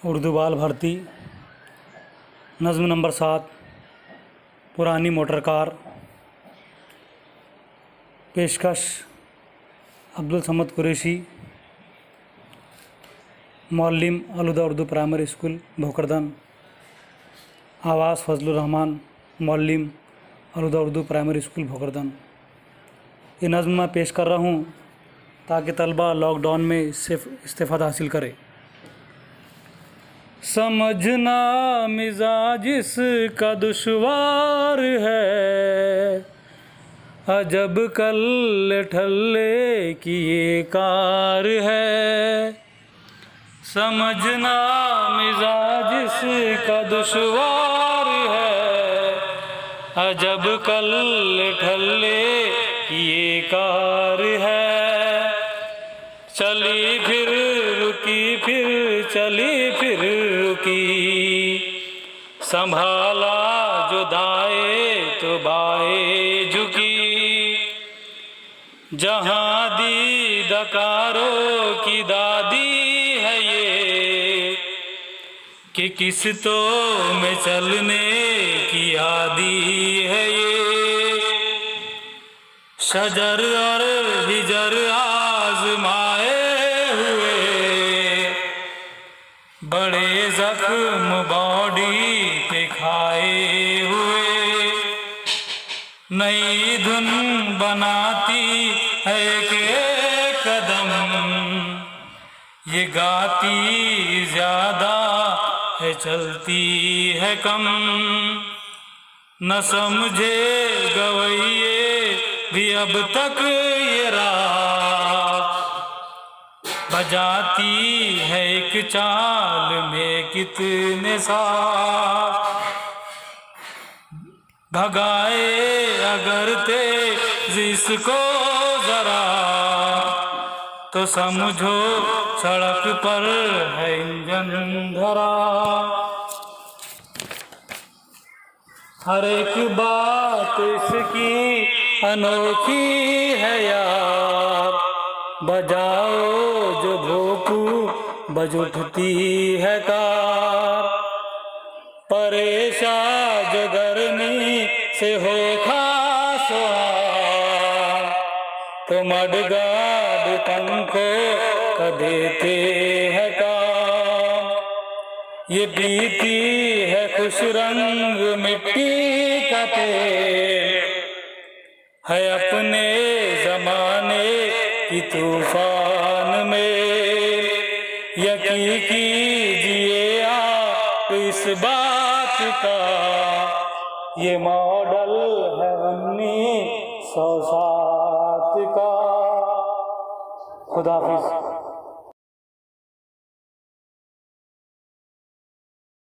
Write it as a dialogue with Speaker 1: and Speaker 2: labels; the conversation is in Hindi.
Speaker 1: उर्दू बाल भर्ती नज़्म नंबर 7 पुरानी मोटर कार। पेशकश अब्दुल समद कुरैशी, मौल्लिम अलहुदा उर्दू प्राइमरी स्कूल भोकरदन। आवाज़ फजलुर रहमान, मौल्लिम अलहुदा उर्दू प्राइमरी स्कूल भोकरदन। ये नज़्म मैं पेश कर रहा हूँ ताकि तलबा लॉकडाउन में इससे इस्तेफ़ादा हासिल करे। समझना मिजाज इसका दुश्वार है, अजब कल ठल्ले की ये कार है। समझना मिजाज इसका दुश्वार है, अजब कल ठल्ले की ये कार है। चली फिर रुकी, फिर चली फिर रुकी, संभाला जो दाए तो बाए झुकी। जहाँ दी दकारों की दादी है ये, कि किस्तों में चलने की आदी है ये। शजर और हिजर आजमाए हुए, बड़े जख्म बॉडी पे खाए हुए। नई धुन बनाती है कि कदम, ये गाती ज्यादा है चलती है कम। न समझे गवैये भी अब तक ये राग, बजाती है एक चाल में कितने साथ। भगाए अगर तेज इसको जरा, तो समझो सड़क पर है इंजन धरा। हर एक बात इसकी अनोखी है यार, बजाओ जो भोंपू बज उठती है कार। परेशान जो गर्मी से हो खासवा, तो मडगाड पंखों का देते हैं काम। ये पीती है खुश रंग मिट्टी का तेल, है अपने जमाने की तूफान में। यकीन कीजिए आप इस बात का, ये मॉडल है 1907 का। खुदा हाफिज़।